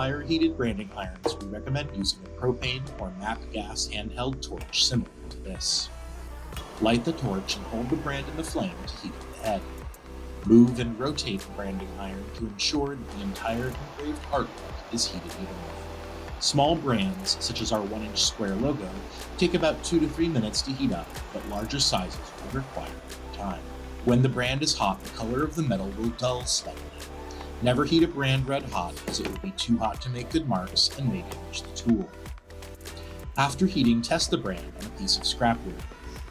fire-heated branding irons, we recommend using a propane or MAP gas handheld torch similar to this. Light the torch and hold the brand in the flame to heat up the head. Move and rotate the branding iron to ensure that the entire engraved artwork is heated evenly. Small brands, such as our 1-inch square logo, take about 2 to 3 minutes to heat up, but larger sizes will require more time. When the brand is hot, the color of the metal will dull slightly. Never heat a brand red hot, as it will be too hot to make good marks and may damage the tool. After heating, test the brand on a piece of scrap wood.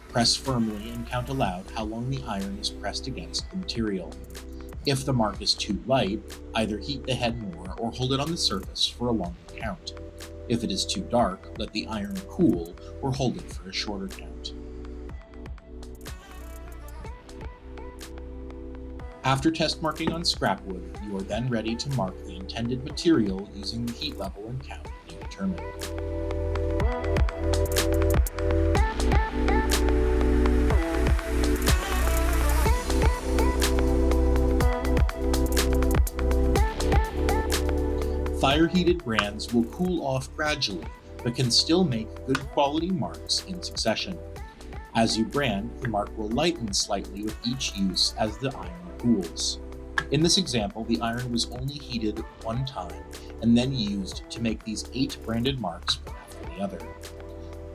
Press firmly and count aloud how long the iron is pressed against the material. If the mark is too light, either heat the head more or hold it on the surface for a longer count. If it is too dark, let the iron cool or hold it for a shorter count. After test marking on scrap wood, you are then ready to mark the intended material using the heat level and count you determined. Fire-heated brands will cool off gradually, but can still make good quality marks in succession. As you brand, the mark will lighten slightly with each use as the iron cools. In this example, the iron was only heated one time and then used to make these 8 branded marks one after the other.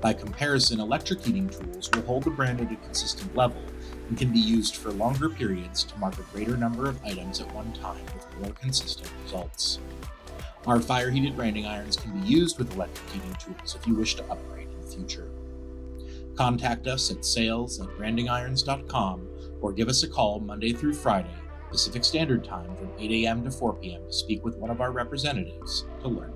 By comparison, electric heating tools will hold the brand at a consistent level and can be used for longer periods to mark a greater number of items at one time with more consistent results. Our fire-heated branding irons can be used with electric heating tools if you wish to upgrade in the future. Contact us at sales@brandingirons.com or give us a call Monday through Friday, Pacific Standard Time from 8 a.m. to 4 p.m. to speak with one of our representatives to learn